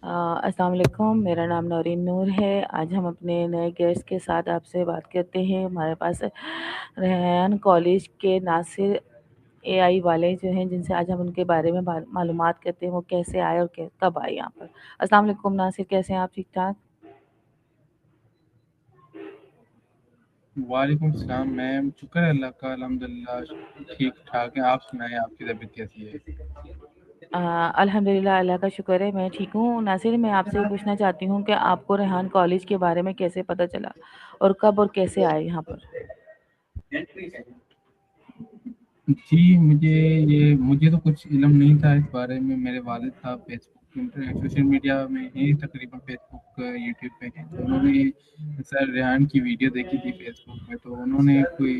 السلام علیکم، میرا نام نورین نور ہے۔ آج ہم اپنے نئے گیسٹ کے ساتھ آپ سے بات کرتے ہیں۔ ہمارے پاس ریحان کالج کے ناصر اے آئی والے جو ہیں، جن سے آج ہم ان کے بارے میں معلومات کرتے ہیں، وہ کیسے آئے اور کب آئے یہاں پر۔ السلام علیکم ناصر، کیسے ہیں آپ؟ ٹھیک ٹھاک؟ وعلیکم السلام میم، شکر ہے اللہ کا، الحمدللہ ٹھیک ٹھاک ہے۔ آپ سنائیں، آپ کی طبیعت کیسی ہے؟ الحمدللہ، اللہ کا شکر ہے، میں ٹھیک ہوں۔ ناصر، میں آپ سے پوچھنا چاہتی ہوں کہ آپ کو ریحان کالج کے بارے میں کیسے پتہ چلا اور کب اور کیسے آئے یہاں پر؟ جی مجھے تو کچھ علم نہیں تھا اس بارے میں۔ میرے والد صاحب فیس بک سوشل میڈیا میں ہیں، تقریباً فیس بک یوٹیوب پہ ہیں، تو انہوں نے سر ریحان کی ویڈیو دیکھی تھی فیس بک میں، تو انہوں نے کوئی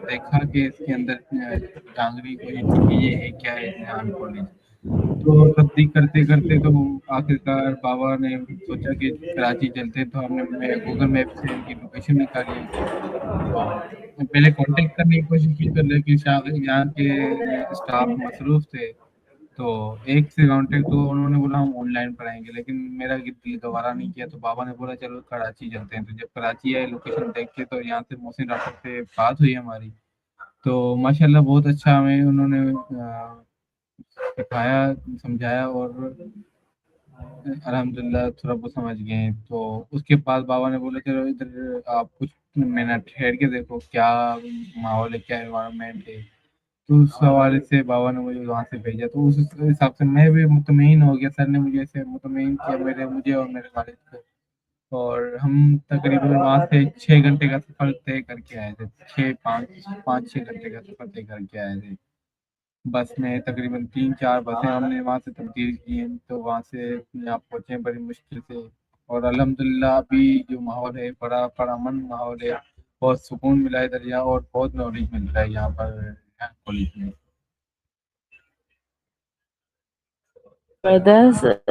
دیکھا کہ اس کے اندر ڈانگری کوئی کہ یہ ہے کیا ہے ریحان کالج، تو تصدیق کرتے کرتے تو آخرکار بابا نے سوچا کہ کراچی چلتے ہیں، تو ہم نے گوگل میپ سے ان کی لوکیشن نکالی، تو پہلے کانٹیکٹ کرنے کی کوشش کی تو لیکن یہاں کے اسٹاف مصروف تھے، تو ایک سے کانٹیکٹ تو انہوں نے بولا ہم آن لائن پڑھائیں گے، لیکن میرا دل دوبارہ نہیں کیا، تو بابا نے بولا چلو کراچی چلتے ہیں۔ تو جب کراچی آئے لوکیشن دیکھ کے، تو یہاں سے محسن ڈاکٹر سے بات ہوئی ہماری، تو ماشاءاللہ بہت اچھا ہمیں انہوں نے سکھایا، سمجھایا، اور الحمدللہ تھوڑا بہت سمجھ گئے۔ تو اس کے بعد بابا نے بولا چلو ادھر آپ کچھ منٹ ٹھہر کے دیکھو کیا ماحول ہے، کیا انوائرمنٹ ہے، تو اس حوالے سے بابا نے مجھے وہاں سے بھیجا، تو اس حساب سے میں بھی مطمئن ہو گیا، سر نے مجھے ایسے مطمئن کیا مجھے اور میرے والد کو، اور ہم تقریباً وہاں سے 6 گھنٹے کا سفر طے کر کے آئے تھے، 6 5 6 گھنٹے کا سفر طے کر کے آئے تھے بس میں۔ تقریباً 3 4 بسیں ہم نے وہاں سے تبدیل کی ہیں، تو وہاں سے یہاں پہنچے بڑی مشکل سے، اور الحمدللہ ابھی جو ماحول ہے بڑا پرامن ماحول ہے، بہت سکون ملا ہے دریا، اور بہت نالج ملتا ہے یہاں پر کالج میں۔ زبردست۔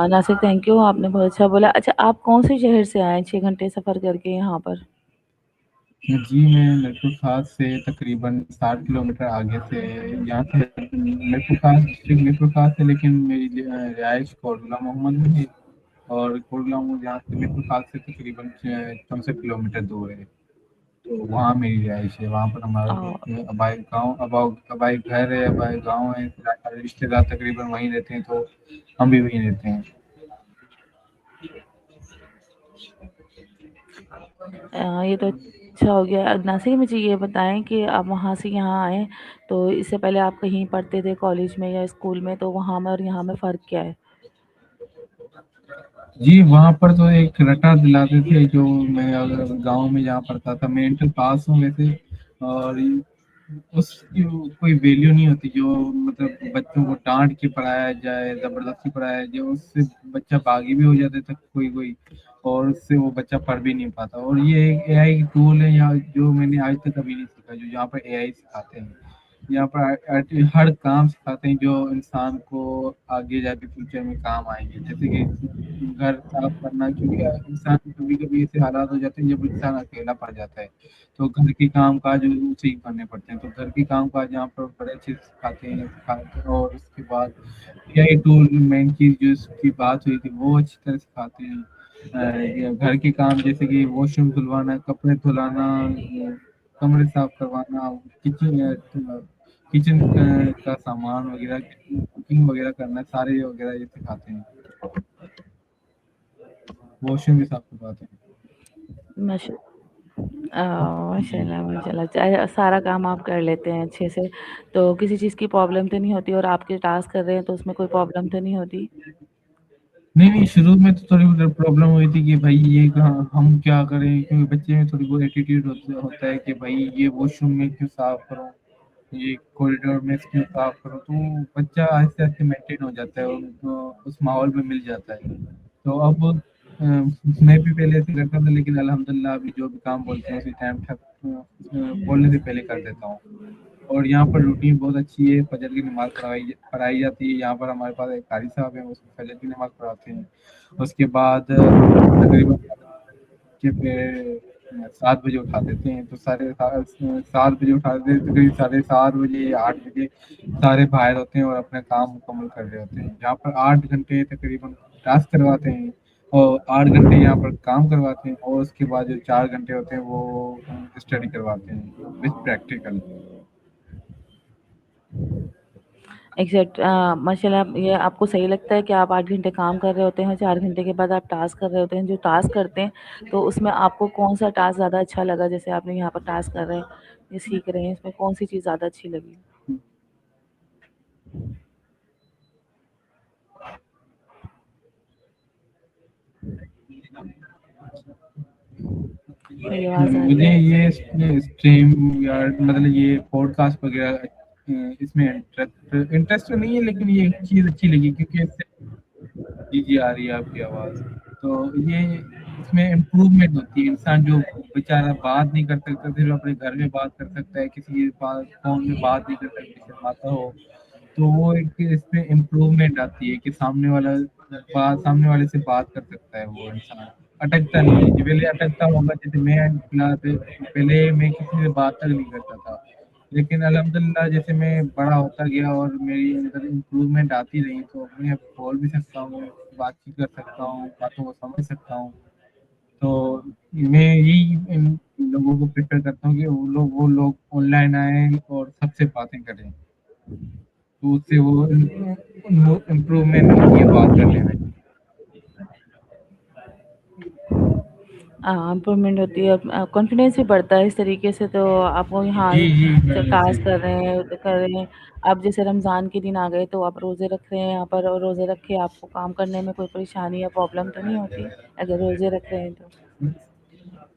ناصر، تھینک یو، آپ نے بہت اچھا بولا۔ اچھا، آپ کون سے شہر سے آئے 6 گھنٹے سفر کر کے یہاں پر؟ جی میں میرپور خاص سے تقریباً 60 کلومیٹر آگے سے، یہاں سے میرپور خاص ڈسٹرکٹ میرپور خاص ہے، لیکن میری رہائش کوٹلہ محمد میں ہے، اور کوٹلہ محمد یہاں سے میرپور خاص سے تقریباً 64 کلومیٹر دور ہے، تو وہاں میری رہائش ہے۔ وہاں پر ہمارا آبائی گاؤں آبائی گھر ہے، آبائی گاؤں ہے، رشتے دار تقریباً وہیں رہتے ہیں، تو ہم بھی وہیں رہتے ہیں۔ یہ تو اچھا ہو گیا۔ ناصر، مجھے یہ بتائیں کہ آپ وہاں سے یہاں آئے، تو اس سے پہلے آپ کہیں پڑھتے تھے کالج میں یا اسکول میں، تو وہاں میں اور یہاں میں فرق کیا ہے؟ جی وہاں پر تو ایک رٹا دلاتے تھے، جو میں اگر گاؤں میں جہاں پڑھتا تھا، میں انٹر پاس ہوں ویسے، اور اس کی کوئی ویلیو نہیں ہوتی، جو مطلب بچوں کو ڈانٹ کے پڑھایا جائے، زبردستی پڑھایا جائے، اس سے بچہ باغی بھی ہو جاتا تھا کوئی، اور اس سے وہ بچہ پڑھ بھی نہیں پاتا۔ اور یہ ایک اے آئی ٹول ہے یہاں، جو میں نے آج تک ابھی نہیں سیکھا، جو یہاں پر اے آئی سکھاتے ہیں، یہاں پر ہر کام سکھاتے ہیں جو انسان کو آگے جا کے فیوچر میں کام آئیں گے، جیسے کہ گھر صاف کرنا، کیونکہ انسان کبھی کبھی ایسے حالات ہو جاتے ہیں جب انسان اکیلا پڑ جاتا ہے، تو گھر کے کام کاج اسے ہی کرنے پڑتے ہیں، تو گھر کے کام کاج یہاں پر بڑے اچھے سے سکھاتے ہیں۔ اور اس کے بعد اے آئی ٹول مین چیز جو اس کی بات ہوئی تھی، وہ اچھی طرح سکھاتے ہیں۔ گھر کے کام جیسے کہ واش روم دھلوانا، کپڑے دھلانا، کمرے صاف کروانا، کچن کا سامان وغیرہ، کوکنگ وغیرہ کرنا، سارے وغیرہ یہ سکھاتے ہیں، واش روم بھی صاف کرواتے ہیں۔ ماشاء ماشاء جی اللہ، ماشاء اللہ، سارا کام آپ کر لیتے ہیں اچھے سے، تو کسی چیز کی پرابلم تو نہیں ہوتی؟ اور آپ کے ٹاسک کر رہے ہیں تو اس میں کوئی پرابلم تو نہیں ہوتی؟ نہیں، شروع میں تو تھوڑی پرابلم ہوئی تھی کہ بھائی یہ ہم کیا کریں، کیونکہ بچے میں تھوڑی بہت ایٹیٹیوڈ ہوتا ہے کہ بھائی یہ واش روم میں کیوں صاف کروں، یہ کوریڈور میں کیوں صاف کروں، تو بچہ آہستہ آہستہ مینٹین ہو جاتا ہے، اور اس ماحول میں مل جاتا ہے۔ تو اب میں بھی پہلے ایسے کرتا تھا، لیکن الحمدللہ ابھی جو بھی کام بولتے ہیں اسی ٹائم بولنے سے پہلے کر دیتا ہوں۔ اور یہاں پر روٹین بہت اچھی ہے، فجر کی نماز پڑھائی جاتی ہے یہاں پر، ہمارے پاس ایک قاری صاحب ہیں، اس میں فجر کی نماز پڑھاتے ہیں، اس کے بعد تقریباً 7 بجے اٹھا دیتے ہیں، تو 7 بجے اٹھا دیتے ہیں، تو قریب 7:30 بجے یا 8 بجے سارے باہر ہوتے ہیں اور اپنا کام مکمل کر رہے ہوتے ہیں، جہاں پر 8 گھنٹے تقریباً ٹاسک کرواتے ہیں اور 8 گھنٹے یہاں پر کام کرواتے ہیں، اور اس کے بعد جو 4 گھنٹے ہوتے ہیں وہ اسٹڈی کرواتے ہیں وتھ پریکٹیکل۔ ایگزیکٹ ماشاء اللہ، یہ آپ کو صحیح لگتا ہے کہ آپ 8 گھنٹے کام کر رہے ہوتے ہیں اور 4 گھنٹے کے بعد آپ ٹاسک کر رہے ہوتے ہیں؟ جو ٹاسک کرتے ہیں تو اس میں آپ کو کون سا ٹاسک زیادہ اچھا لگا؟ جیسے آپ نے یہاں پر ٹاسک کر رہے ہیں، یہ سیکھ رہے ہیں، اس میں کون سی چیز زیادہ اچھی لگی؟ میری آواز آ رہی مجھے ہے؟ یہ اسٹریم یا مطلب یہ پوڈ کاسٹ وغیرہ اس میں انٹرسٹ تو نہیں ہے، لیکن یہ چیز اچھی لگی کیونکہ اس سے جی آ رہی ہے آپ کی آواز، تو یہ اس میں امپروومنٹ ہوتی ہے، انسان جو بیچارہ بات نہیں کر سکتا صرف اپنے گھر میں بات کر سکتا ہے، کسی فون میں بات نہیں کر سکتا شرماتا ہو، تو وہ ایک اس میں امپروومنٹ آتی ہے کہ سامنے والے سے بات کر سکتا ہے وہ انسان، اٹکتا نہیں ہے، جو پہلے اٹکتا ہوگا، جیسے میں پہلے میں کسی سے بات تک نہیں کرتا تھا، لیکن الحمدللہ جیسے میں بڑا ہوتا گیا اور میری اندر امپروومنٹ آتی رہی، تو میں اب بول بھی سکتا ہوں، بات چیت کر سکتا ہوں، باتوں کو سمجھ سکتا ہوں، تو میں یہی ان لوگوں کو پریفر کرتا ہوں کہ وہ لوگ آن لائن آئیں اور سب سے باتیں کریں، تو اس سے وہ امپروومنٹ ہوتی ہے بات کرنے میں۔ امپرومنٹ ہوتی ہے، کانفیڈینس بھی بڑھتا ہے اس طریقے سے۔ تو آپ کو یہاں جی جی میں جو ویسے ٹاسک کر رہے ہیں، اب جیسے رمضان کے دن آ گئے تو آپ روزے رکھ رہے ہیں یہاں پر، اور روزے رکھ کے آپ کو کام کرنے میں کوئی پریشانی یا پرابلم تو نہیں ہوتی اگر روزے رکھ رہے ہیں تو؟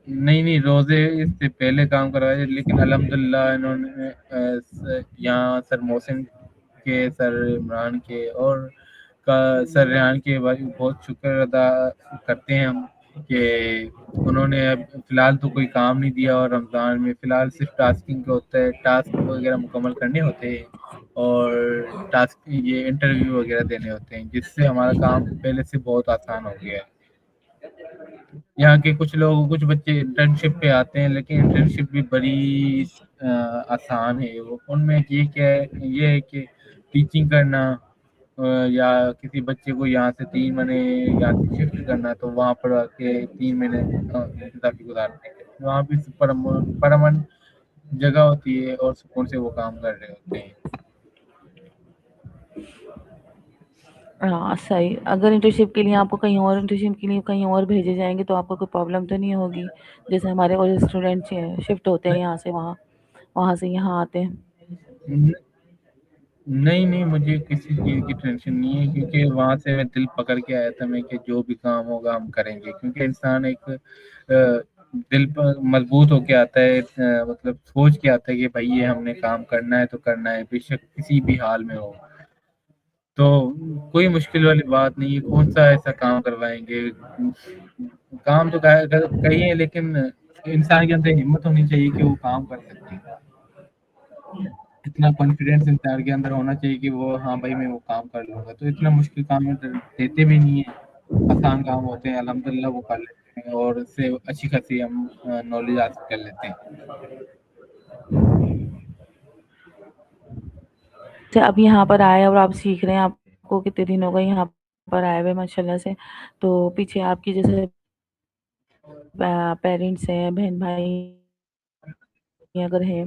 نہیں روزے اس سے پہلے کام کروائے، لیکن الحمدللہ انہوں نے یہاں سر محسن کے، سر عمران کے اور سر ریحان کے بہت شکر ادا کرتے ہیں ہم کہ انہوں نے اب فی الحال تو کوئی کام نہیں دیا، اور رمضان میں فی الحال صرف ٹاسکنگ کا ہوتا ہے، ٹاسک وغیرہ مکمل کرنے ہوتے ہیں اور ٹاسک یہ انٹرویو وغیرہ دینے ہوتے ہیں، جس سے ہمارا کام پہلے سے بہت آسان ہو گیا ہے۔ یہاں کے کچھ بچے انٹرنشپ پہ آتے ہیں، لیکن انٹرنشپ بھی بڑی آسان ہے، وہ ان میں یہ ہے کہ ٹیچنگ کرنا، یا کسی بچے کو یہاں سے 3 مہینے یہاں سے شفٹ کرنا، تو وہاں پر آ کے 3 مہینے انتظامی گزارتے ہیں، وہاں بھی پرامن جگہ ہوتی ہے اور سکون سے وہ کام کر رہے ہوتے ہیں۔ ہاں صحیح، اگر انٹرنشپ کے لیے آپ کو کہیں اور بھیجے جائیں گے تو آپ کو کوئی پرابلم تو نہیں ہوگی؟ جیسے ہمارے اور اسٹوڈینٹ شفٹ ہوتے ہیں یہاں سے وہاں، وہاں سے یہاں آتے ہیں۔ نہیں مجھے کسی چیز کی ٹینشن نہیں ہے، کیونکہ وہاں سے میں دل پکڑ کے آیا تھا میں کہ جو بھی کام ہوگا ہم کریں گے، کیونکہ انسان ایک دل پر مضبوط ہو کے آتا ہے، مطلب سوچ کے آتا ہے کہ بھائی یہ ہم نے کام کرنا ہے تو کرنا ہے، بے شک کسی بھی حال میں ہو، تو کوئی مشکل والی بات نہیں ہے، کون سا ایسا کام کروائیں گے، کام تو کہیے، لیکن انسان کے اندر ہمت ہونی چاہیے کہ وہ کام کر سکے، اتنا کانفیڈینس انسان کے اندر ہونا چاہیے کہ وہ ہاں بھائی میں وہ کام کر لوں گا، تو اتنا مشکل کام میں دیتے بھی نہیں ہیں، آسان کام ہوتے ہیں، الحمدللہ وہ کر لیتے ہیں اور اس سے اچھی خاصی ہم نالج حاصل کر لیتے ہیں۔ اچھا، اب یہاں پر آئے اور آپ سیکھ رہے ہیں، آپ کو کتنے دن ہو گئے یہاں پر آئے ہوئے ماشاء اللہ سے؟ تو پیچھے آپ کی جیسے پیرنٹس ہیں، بہن بھائی اگر ہیں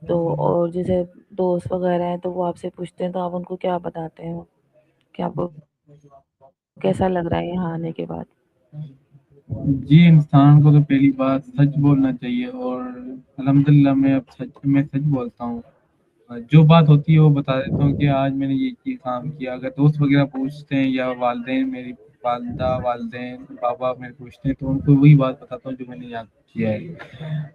تو، اور جیسے دوست وغیرہ ہیں تو وہ آپ سے پوچھتے ہیں تو آپ ان کو کیا بتاتے ہیں کہ آپ کو کیسا لگ رہا ہے یہاں آنے کے بعد؟ جی انسان کو تو پہلی بات سچ بولنا چاہیے، اور الحمدللہ میں اب سچ بولتا ہوں، جو بات ہوتی ہے وہ بتا دیتا ہوں کہ آج میں نے یہ کام کیا، اگر دوست وغیرہ پوچھتے ہیں یا والدین، میری والدہ والدین بابا میرے پوچھتے ہیں تو ان کو وہی بات بتاتا ہوں جو میں نے یاد کیا ہے،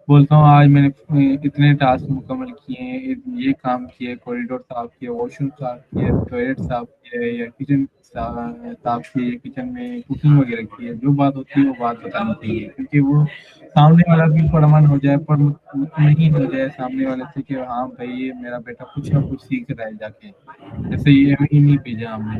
بولتا ہوں آج میں نے اتنے ٹاسک مکمل کیے ہیں، یہ کام کیے، کوریڈور صاف کیے، واش روم صاف کیے، ٹوائلٹ صاف کیے، یا کچن صاف کیے، کچن میں کوکنگ وغیرہ کی ہے، جو بات ہوتی ہے وہ بات بتانی چاہیے، کیونکہ وہ سامنے والا بھی پرامن ہو جائے، پر مطمئن ہو جائے سامنے والے سے کہ ہاں بھائی یہ میرا بیٹا کچھ نہ کچھ سیکھ رہا ہے جا کے، جیسے یہ ہمیں نہیں بھیجا ہم نے۔